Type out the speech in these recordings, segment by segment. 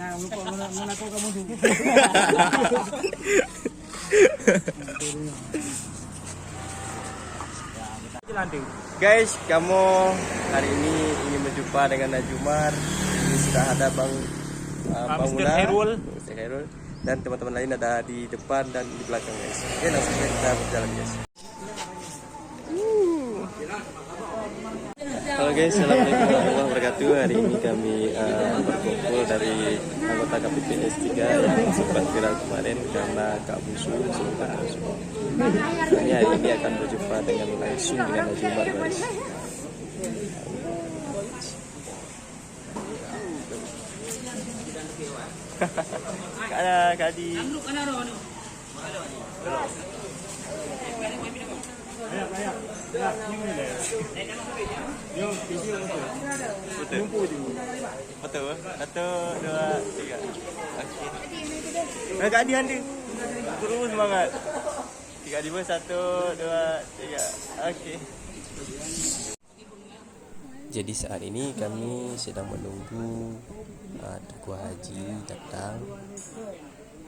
Nah, lupa mengaku kamu dulu. Guys, kamu hari ini ingin berjumpa dengan Najumar. Ini sudah ada Bang Mr. Hairul dan teman-teman lain ada di depan dan di belakang, guys. Oke, langsung kita berjalan, guys. Halo guys, assalamualaikum warahmatullahi wabarakatuh. Hari ini kami berkumpul dari anggota KPPS 3 yang sempat viral kemarin karena Kak Busu sempat masuk. Ini hari ini akan berjumpa dengan langsung dengan Najumar, guys. Kak Adi. Betul. 1, 2, 3. Oke. Kak Dian deh. Terus semangat. 3 di bawah 1, 2, 3. Oke. Jadi saat ini kami sedang menunggu Tuku Haji datang.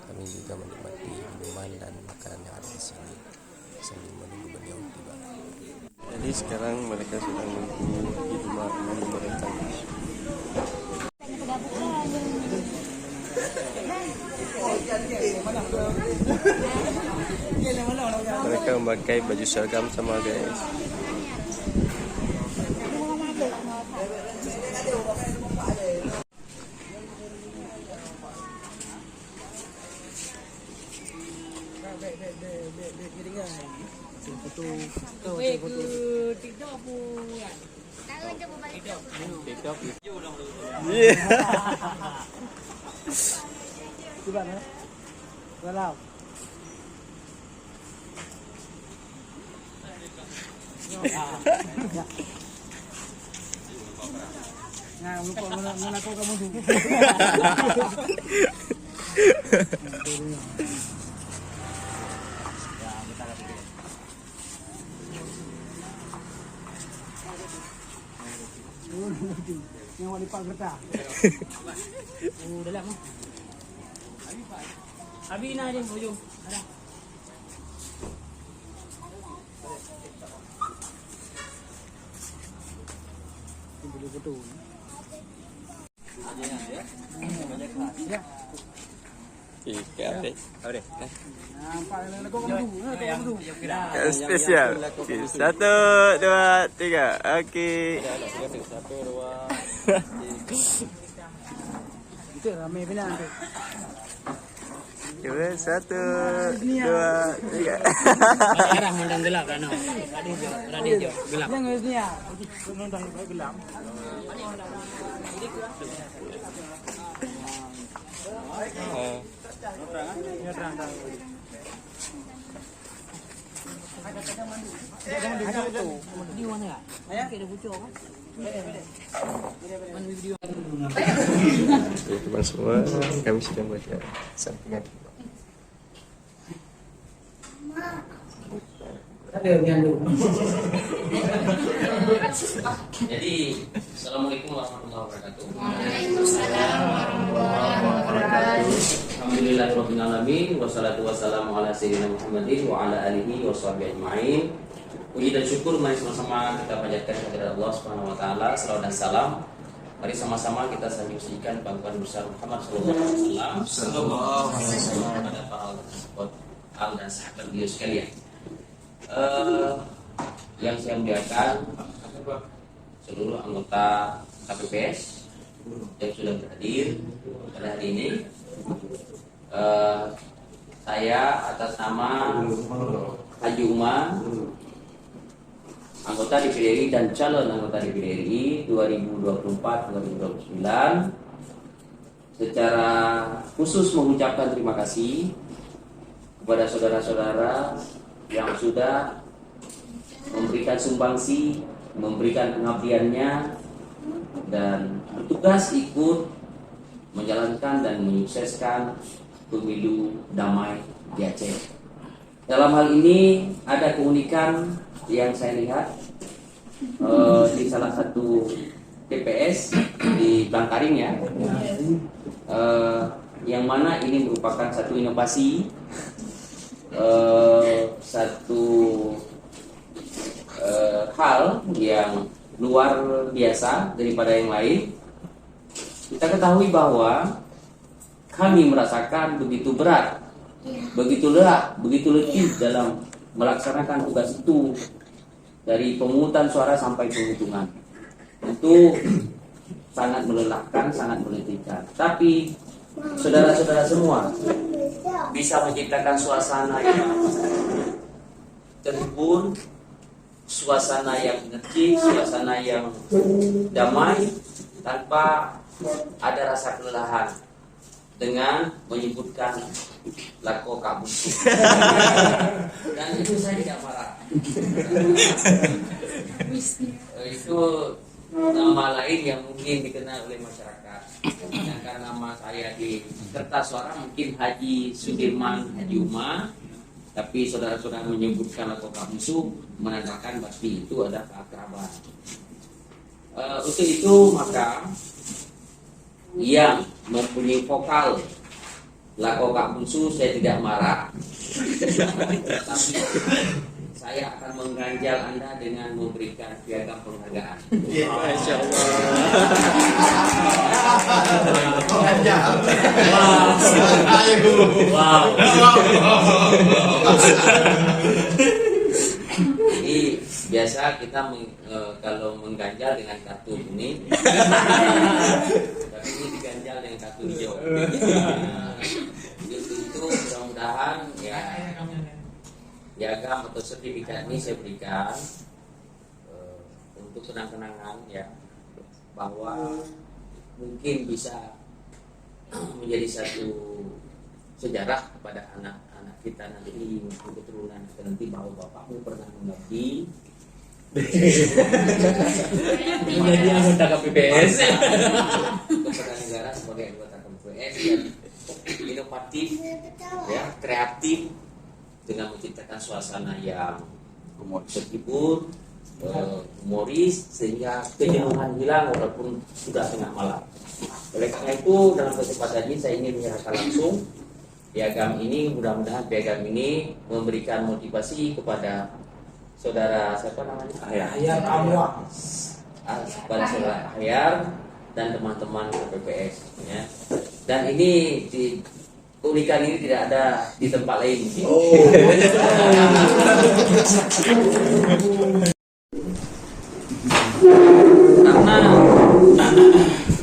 Kami juga menikmati minuman dan makanan yang ada di sini sambil menunggu beliau tiba. Jadi sekarang mereka sedang menunggu di rumah mereka. Mereka memakai baju seragam sama, guys. TikTok. Iya. Coba ya. Galau. Nah, lupa mengaku kamu dulu. Yang wali pak getah. Dalam. Abi na aja bujung. Ada. Boleh betul. Ya. Ikan deh. Nampak aku kamu dulu. Spesial. 1, 2, 3. Oke. 1, 2. Itu ramai benar tu. 1, 2, 3. Arah mandang gelap kan? Radia jo gelap. Yang ni ah. Mandang gelap. Di mana ya? Ada bocor kan? Teman semua, kami sedang baca sampingan. Jadi, assalamualaikum warahmatullahi wabarakatuh. Waalaikumsalam warahmatullahi wabarakatuh. Alhamdulillahirabbil alamin wassalatu wassalamu ala sayyidina Muhammadin wa ala alihi washabbihi ajmain. Puji dan syukur mari sama-sama kita panjatkan kepada Allah Subhanahu wa taala, salawat dan salam. Mari sama-sama kita saksikan pangkuan besar Muhammad sallallahu alaihi wasallam kepada para al dan sahabat beliau sekalian. Yang saya muliakan seluruh anggota KPPS yang sudah berhadir pada hari ini. Saya atas nama Haji Umar, anggota DPD RI dan calon anggota DPD RI 2024-2029, secara khusus mengucapkan terima kasih kepada saudara-saudara yang sudah memberikan sumbangsi, memberikan pengabdiannya, dan bertugas ikut menjalankan dan menyukseskan pemilu damai di Aceh. Dalam hal ini ada keunikan yang saya lihat di salah satu TPS di Blangkaring ya. Yang mana ini merupakan satu inovasi, satu hal yang luar biasa daripada yang lain. Kita ketahui bahwa kami merasakan begitu berat, begitu lelah, begitu letih dalam melaksanakan tugas itu, dari pemungutan suara sampai penghitungan. Itu sangat melelahkan, sangat meletihkan. Tapi saudara-saudara semua bisa menciptakan suasana yang terhibur, suasana yang energi, suasana yang damai tanpa ada rasa kelelahan dengan menyebutkan lako kamu. Dan itu saya tidak marah. Itu nama lain yang mungkin dikenal oleh masyarakat. Sedangkan nama saya di kertas suara mungkin Haji Sudirman Haji Uma, tapi saudara-saudara menyebutkan lako kamu menandakan pasti itu ada keakraban. Untuk itu maka yang mempunyai vokal lako Kak Bunsu saya tidak marah, tapi saya akan mengganjal Anda dengan memberikan piagam penghargaan. Masya Wow. Ini biasa kita kalau mengganjal dengan kartu kuning, tapi ini diganjal dengan kartu hijau. Itu mudah-mudahan ya piagam atau sertifikat ini saya berikan untuk kenang-kenangan ya, bahwa mungkin bisa menjadi satu sejarah kepada anak-anak kita nanti, untuk keturunan kita nanti, bahwa bapakmu pernah mengabdi Menjadi anggota KPPS. kepada negara sebagai anggota KPPS yang inovatif, ya, kreatif, dengan menciptakan suasana yang terhibur, humoris, sehingga kejenuhan hilang walaupun sudah tengah malam. Oleh karena itu dalam kesempatan ini saya ingin menyerahkan langsung piagam ini. Mudah-mudahan piagam ini memberikan motivasi kepada saudara, siapa namanya? Ahyar Anwar. Kepada saudara Ahyar dan teman-teman KPPS ya. Dan ini keunikan ini tidak ada di tempat lain. Karena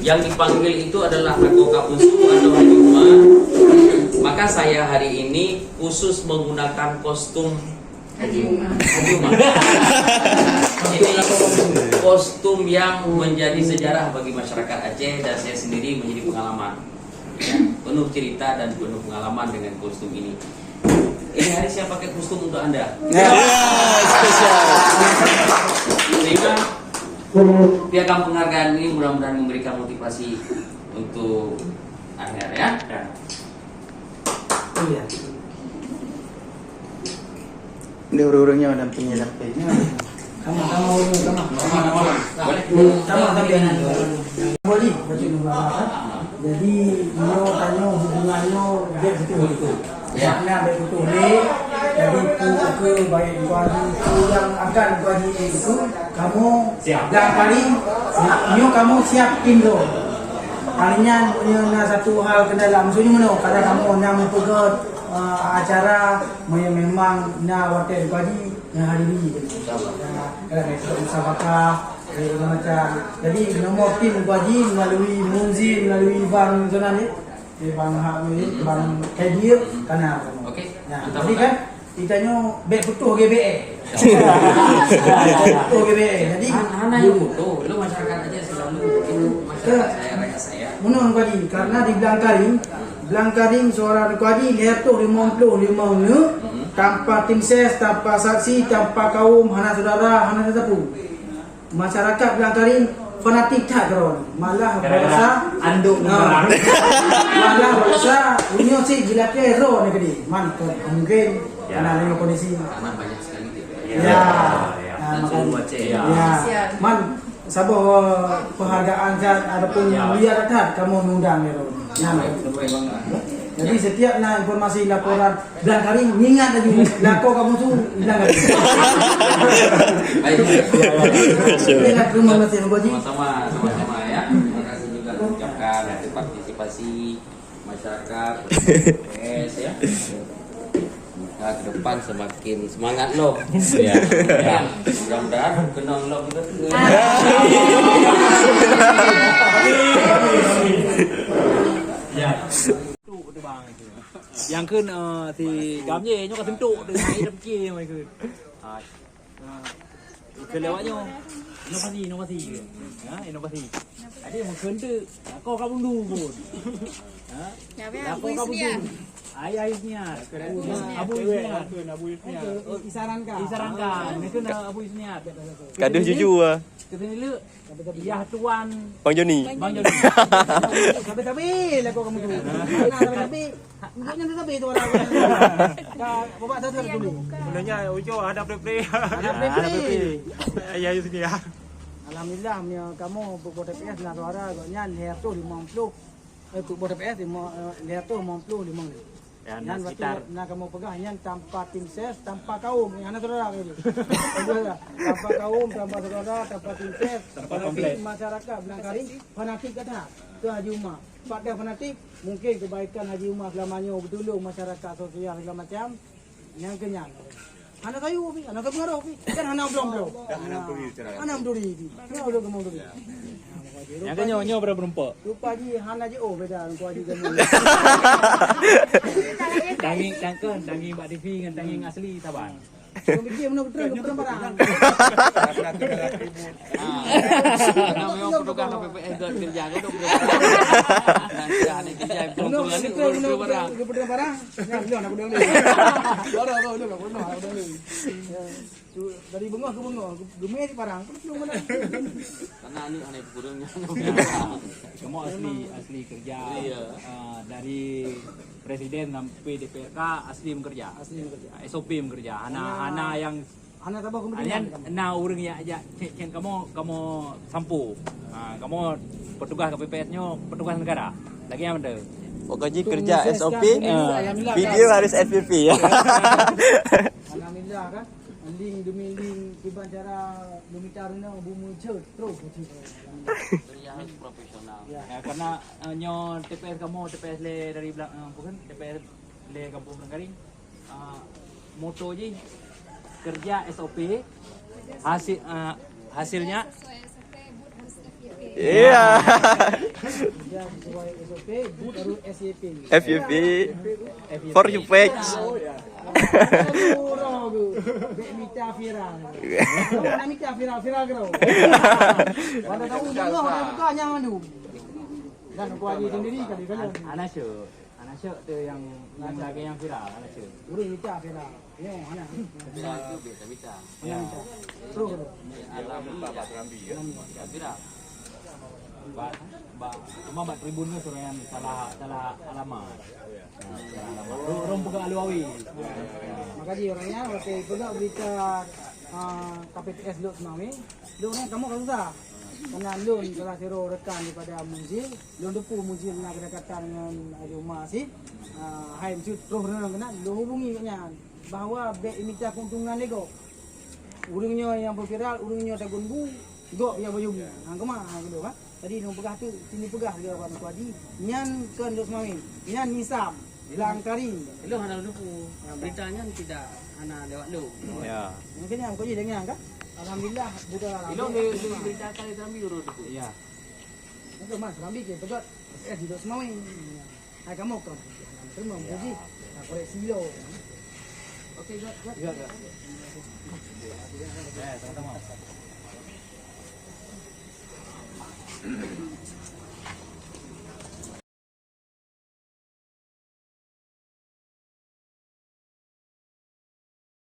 yang dipanggil itu adalah Lako Kapusu atau Haji Uma, maka saya hari ini khusus menggunakan kostum Haji Uma. Ini kostum yang menjadi sejarah bagi masyarakat Aceh, dan saya sendiri menjadi pengalaman ya, penuh cerita dan penuh pengalaman dengan kostum ini. Ini hari saya pakai kostum untuk Anda. spesial. Sehingga piagam penghargaan ini mudah-mudahan memberikan motivasi untuk Ahyar ya. Iya. Ini urut-urutnya mendampingi sampainya. Sama boleh baca nama kan. Jadi dia tanya hubungannya dia betul. Makna baik betul ni. Jadi ke baik kuali yang akan kuali itu kamu dah paling nyo kamu siap Indo. Palingnya punya satu hal kendala maksudnya mana kalau kamu nak mempegat acara memang nak wakil kuali yang hari ini. Musabakah macam jadi nomor tim kuali melalui Munzi, melalui Bang Zonan ni, Bang Hamid, Bang Kadir kana. Oke. Nah, jadi kan ditanya baik betul GBE. Betul GBE. Jadi Hana yang foto, lu masyarakat aja selalu itu masyarakat saya, rakyat saya. menurut kuali karena di Blangkaring seorang kuali lihat tu 55 ni tanpa tim ses, tanpa saksi, tanpa kaum, hana saudara, hana tetapu. Masyarakat Blangkaring fanatik tak kawan. Malah berasa anduk malah berasa dunia si gila ke ro ni kedi. Mantap. Mungkin karena dengan kondisi. Karena banyak sekali gitu. Ya. Dan seluruh Aceh. Ya. Man sabah penghargaan dan ataupun lihat dah kamu mengundang itu. Jadi setiap nak informasi laporan bilang kali ingat lagi lakor kamu tu bilang kali. Ingat rumah masih Boji. Sama-sama ya. Terima kasih juga ucapkan untuk partisipasi masyarakat PS ya. Nah, ke depan semakin semangat loh. Ya. Mudah-mudahan kenal loh kita. Ya. Yang kan thì cảm giác nó có tính trụ từ hai năm kia mày cứ cứ lewatnya inovasi ya inovasi ada yang kentu kau kamu dulu kau kamu dulu ayahnya abu isnya isarankan ini kan abu isnya Kaduh jujur ah. kesini lu iya tuan Bang Joni. Tapi lah kau kamu tu. Tapi bukannya tapi tu orang. Bapak tahu tak dulu. sebenarnya Ujo ada pre Ada PP. ayah itu dia Alhamdulillah kamu buat TPS nak suara agaknya lihat tu 50. Tu buat TPS lihat tu 50. Yang waktu nak kamu pegang yang tanpa tim ses, tanpa kaum, yang anak saudara gitu. Tanpa kaum, tanpa saudara, tanpa tim ses, tanpa masyarakat bilang kali fanatik kata ke Haji Umar. Pada fanatik mungkin kebaikan Haji Umar selamanya betul masyarakat sosial segala macam yang kenyang. Anak kayu, anak kemarau, kan anak belum. Anak duri. Kenapa belum kamu duri? yang kan nyonya berapa perempuan Lupa ji hana je beda kau Haji kamu. daging Mbak TV dengan daging asli Taban. Kau fikir mana betul barang. Memang petugas KPPS kerja ke dong. Nanti ada kerja perempuan ni barang. Betul barang. Yang belum aku dulu. Dari bengah ke bengah, gemes barang. Belum mana. Karena ini aneh kurangnya. Kamu asli kerja. Dari presiden sampai DPRK asli bekerja. SOP bekerja. Hana yang Anak tabah hanya kemudian. orang yang aja cen kamu sampu. Kamu petugas KPPS-nya petugas negara. Lagi yang ada. Pokoknya kerja SOP, video harus FPP ya. Alhamdulillah kan. Link demi link tiba cara demikian bumi cer terus. Kerja harus profesional. Ya, karena nyo TPS kamu TPS le dari belakang bukan TPS le Kampung Belangkaring. Moto je kerja SOP hasilnya Iya. Dia sesuai SOP, but harus SAP. FPP for you page. Mita viral. Mana mita viral kau. Pada tahu juga orang bukanya mandu. Dan aku aja sendiri kali-kali. Anak syuk tu yang lagi yang viral anak syuk. Udah mita viral. Yo, mana? Bisa itu bisa. Ya. Terus. Alam Bapak Rambi ya. Viral. Cuma Mbak Tribun tu yang salah alamat. Orang pegang Aluawi. Makanya orangnya waktu pegang berita KPPS Lot Semawi, Lutnya kamu kan susah. Karena Lun telah seru rekan daripada Munjil, Lun depu Munjil nak kedekatan dengan Rumah Asyik. Hai mesti terus kena Lun hubungi katnya bahawa beg imita keuntungan lego. Urungnya yang berviral, urungnya tagun bu, gok yang berjugi. Kemana gitu kan? Tadi nung pegah tu, sini pegah dia orang tu Haji. Nyan kan Lot Semawi, nyan Nisam, Langkaring. Lu hana lupu. Beritanya tidak hana lewat lu. Ya. Mungkin yang kau jadi dengan kan? Alhamdulillah bukan. Lu berita kali Rambi urut tu. Iya. Itu mas, Rambi ke pegat. Di Lot Semawi. Hai kamu kan. Terima kasih. Nak koleksi lo. Okey, jap. Ya, sama-sama.